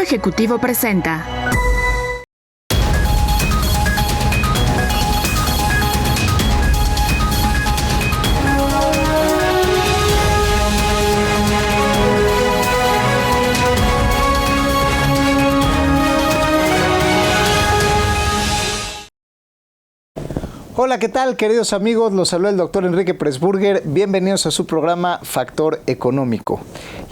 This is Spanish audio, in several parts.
Ejecutivo presenta. Hola, ¿qué tal, queridos amigos? Los saluda el doctor Enrique Pressburger. Bienvenidos a su programa Factor Económico.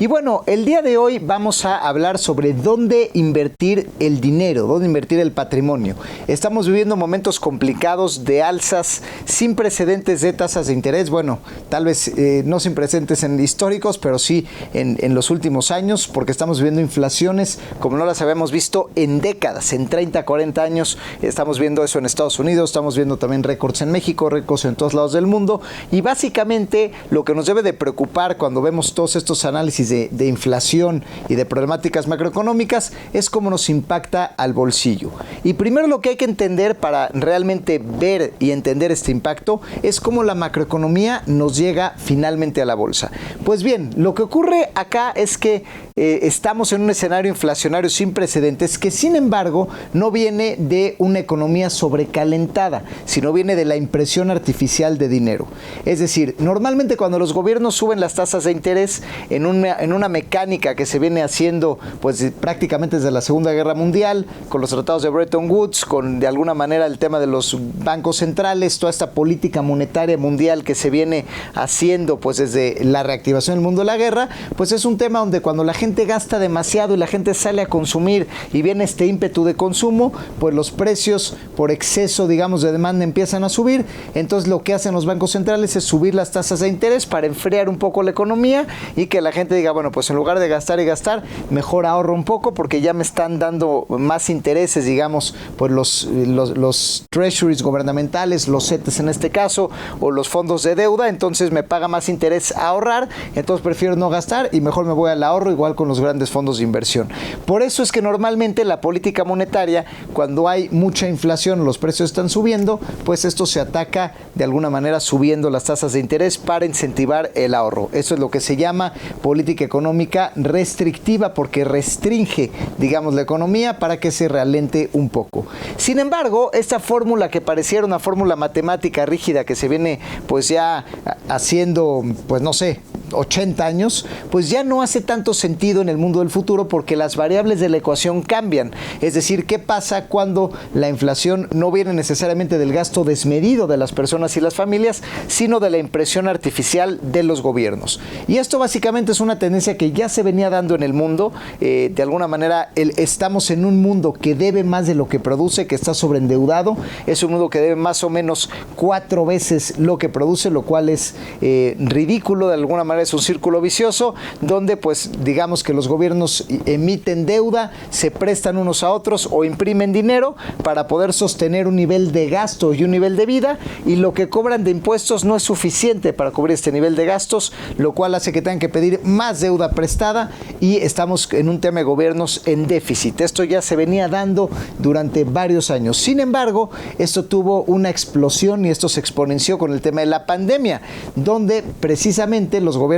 Y bueno, el día de hoy vamos a hablar sobre dónde invertir el dinero, dónde invertir el patrimonio. Estamos viviendo momentos complicados de alzas sin precedentes de tasas de interés. Bueno, tal vez no sin precedentes en históricos, pero sí en los últimos años, porque estamos viviendo inflaciones como no las habíamos visto en décadas, en 30, 40 años. Estamos viendo eso en Estados Unidos, estamos viendo también récords en México, récords en todos lados del mundo, y básicamente lo que nos debe de preocupar cuando vemos todos estos análisis de inflación y de problemáticas macroeconómicas es cómo nos impacta al bolsillo. Y primero lo que hay que entender para realmente ver y entender este impacto es cómo la macroeconomía nos llega finalmente a la bolsa. Pues bien, lo que ocurre acá es que estamos en un escenario inflacionario sin precedentes que sin embargo no viene de una economía sobrecalentada, sino viene de la impresión artificial de dinero. Es decir, normalmente cuando los gobiernos suben las tasas de interés en una mecánica que se viene haciendo pues prácticamente desde la Segunda Guerra Mundial, con los tratados de Bretton Woods, con de alguna manera el tema de los bancos centrales, toda esta política monetaria mundial que se viene haciendo pues desde la reactivación del mundo de la guerra, pues es un tema donde cuando la gente gasta demasiado y la gente sale a consumir y viene este ímpetu de consumo, pues los precios por exceso, digamos, de demanda empiezan a subir. Entonces lo que hacen los bancos centrales es subir las tasas de interés para enfriar un poco la economía y que la gente diga, bueno, pues en lugar de gastar y gastar, mejor ahorro un poco porque ya me están dando más intereses, digamos, pues los treasuries gubernamentales, los CETES en este caso, o los fondos de deuda, entonces me paga más interés ahorrar, entonces prefiero no gastar y mejor me voy al ahorro, igual con los grandes fondos de inversión. Por eso es que normalmente la política monetaria, cuando hay mucha inflación, los precios están subiendo, pues esto se ataca de alguna manera subiendo las tasas de interés para incentivar el ahorro. Eso es lo que se llama política económica restrictiva, porque restringe, digamos, la economía para que se ralente un poco. Sin embargo, esta fórmula que pareciera una fórmula matemática rígida que se viene pues ya haciendo, pues no sé, 80 años, pues ya no hace tanto sentido en el mundo del futuro porque las variables de la ecuación cambian. Es decir, ¿qué pasa cuando la inflación no viene necesariamente del gasto desmedido de las personas y las familias, sino de la impresión artificial de los gobiernos? Y esto básicamente es una tendencia que ya se venía dando en el mundo. De alguna manera estamos en un mundo que debe más de lo que produce, que está sobreendeudado. Es un mundo que debe más o menos 4 veces lo que produce, lo cual es ridículo. De alguna manera es un círculo vicioso donde pues digamos que los gobiernos emiten deuda, se prestan unos a otros o imprimen dinero para poder sostener un nivel de gasto y un nivel de vida, y lo que cobran de impuestos no es suficiente para cubrir este nivel de gastos, lo cual hace que tengan que pedir más deuda prestada y estamos en un tema de gobiernos en déficit. Esto ya se venía dando durante varios años. Sin embargo, esto tuvo una explosión y esto se exponenció con el tema de la pandemia, donde precisamente los gobiernos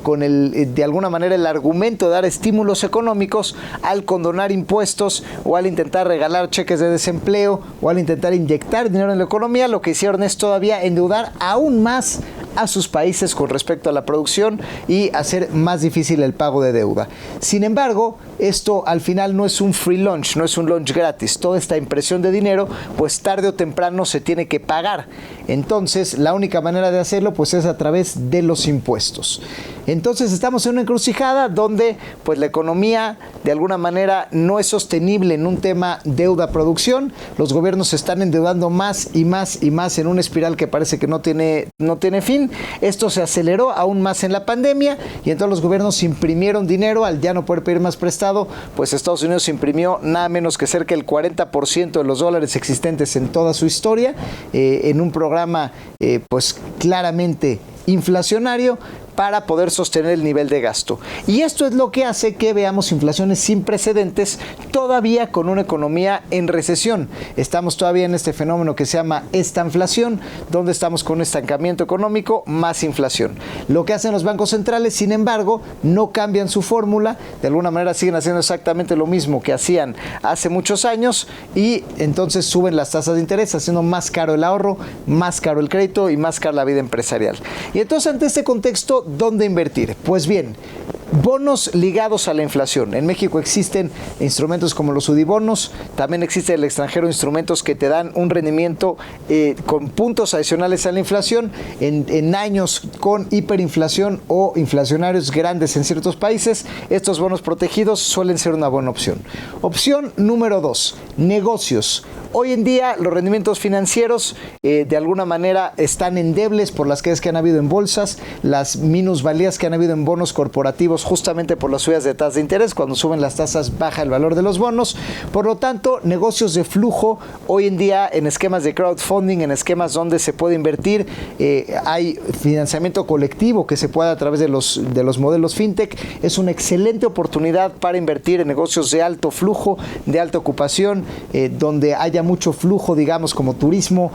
con de alguna manera el argumento de dar estímulos económicos, al condonar impuestos o al intentar regalar cheques de desempleo o al intentar inyectar dinero en la economía, lo que hicieron es todavía endeudar aún más a sus países con respecto a la producción y hacer más difícil el pago de deuda. Sin embargo, esto al final no es un free lunch, no es un lunch gratis. Toda esta impresión de dinero, pues tarde o temprano se tiene que pagar. Entonces, la única manera de hacerlo, pues es a través de los impuestos. Entonces, estamos en una encrucijada donde, pues la economía, de alguna manera, no es sostenible en un tema deuda-producción. Los gobiernos se están endeudando más y más y más en una espiral que parece que no tiene fin. Esto se aceleró aún más en la pandemia y entonces los gobiernos imprimieron dinero al ya no poder pedir más prestado. Pues Estados Unidos imprimió nada menos que cerca del 40% de los dólares existentes en toda su historia en un programa pues claramente inflacionario, para poder sostener el nivel de gasto. Y esto es lo que hace que veamos inflaciones sin precedentes todavía con una economía en recesión. Estamos todavía en este fenómeno que se llama estanflación, donde estamos con un estancamiento económico más inflación. Lo que hacen los bancos centrales, sin embargo, no cambian su fórmula, de alguna manera siguen haciendo exactamente lo mismo que hacían hace muchos años y entonces suben las tasas de interés, haciendo más caro el ahorro, más caro el crédito y más cara la vida empresarial. Y entonces, ante este contexto, ¿dónde invertir? Pues bien, bonos ligados a la inflación. En México existen instrumentos como los UDIbonos, también existe en el extranjero instrumentos que te dan un rendimiento con puntos adicionales a la inflación en años con hiperinflación o inflacionarios grandes en ciertos países. Estos bonos protegidos suelen ser una buena opción. Opción número 2, negocios. Hoy en día los rendimientos financieros de alguna manera están endebles por las caídas que han habido en bolsas, las minusvalías que han habido en bonos corporativos justamente por las subidas de tasas de interés. Cuando suben las tasas baja el valor de los bonos. Por lo tanto, negocios de flujo hoy en día en esquemas de crowdfunding, en esquemas donde se puede invertir, hay financiamiento colectivo que se puede a través de los modelos fintech. Es una excelente oportunidad para invertir en negocios de alto flujo, de alta ocupación, donde haya mucho flujo, digamos, como turismo,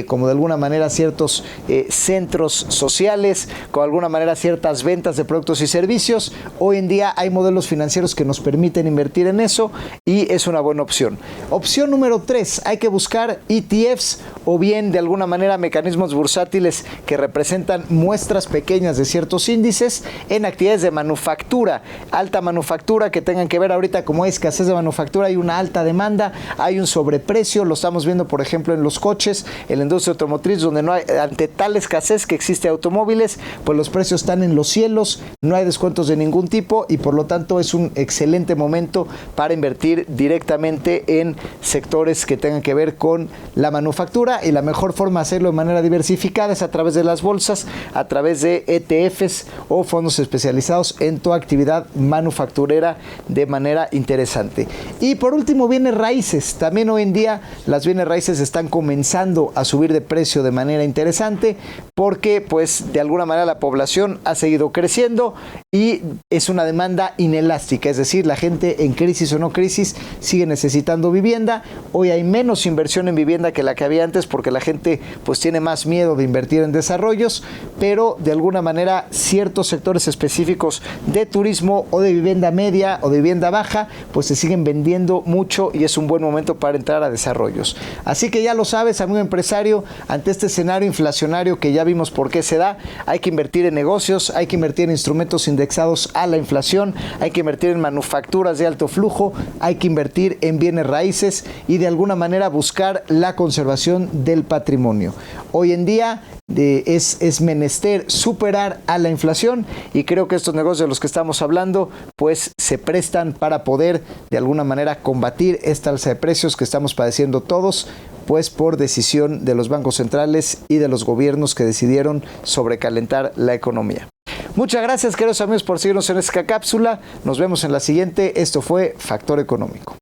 como de alguna manera ciertos centros sociales, con alguna manera ciertas ventas de productos y servicios. Hoy en día hay modelos financieros que nos permiten invertir en eso y es una buena opción. Opción número 3, hay que buscar ETFs o bien de alguna manera mecanismos bursátiles que representan muestras pequeñas de ciertos índices en actividades de manufactura, alta manufactura que tengan que ver ahorita como hay escasez de manufactura, hay una alta demanda, hay un sobreprecio, lo estamos viendo por ejemplo en los coches, en la industria automotriz donde no hay, ante tal escasez que existe automóviles, pues los precios están en los cielos, no hay descuentos de ningún tipo y por lo tanto es un excelente momento para invertir directamente en sectores que tengan que ver con la manufactura y la mejor forma de hacerlo de manera diversificada es a través de las bolsas, a través de ETFs o fondos especializados en toda actividad manufacturera de manera interesante. Y por último, bienes raíces. También hoy en día las bienes raíces están comenzando a subir de precio de manera interesante porque pues de alguna manera la población ha seguido creciendo y es una demanda inelástica, es decir, la gente en crisis o no crisis sigue necesitando vivienda. Hoy hay menos inversión en vivienda que la que había antes porque la gente pues tiene más miedo de invertir en desarrollos, pero de alguna manera ciertos sectores específicos de turismo o de vivienda media o de vivienda baja pues se siguen vendiendo mucho y es un buen momento para entrar a desarrollos. Así que ya lo sabes, amigo empresario, ante este escenario inflacionario que ya vimos por qué se da, hay que invertir en negocios, hay que invertir en instrumentos indexados a la inflación, hay que invertir en manufacturas de alto flujo, hay que invertir en bienes raíces y de alguna manera buscar la conservación del patrimonio. Hoy en día es menester superar a la inflación y creo que estos negocios de los que estamos hablando pues se prestan para poder de alguna manera combatir esta alza de precios que estamos padeciendo todos pues por decisión de los bancos centrales y de los gobiernos que decidieron sobrecalentar la economía. Muchas gracias, queridos amigos, por seguirnos en esta cápsula. Nos vemos en la siguiente. Esto fue Factor Económico.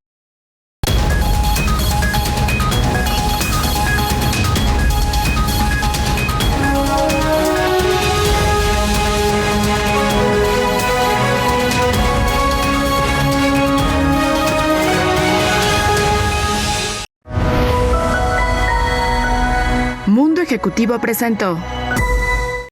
Mundo Ejecutivo presentó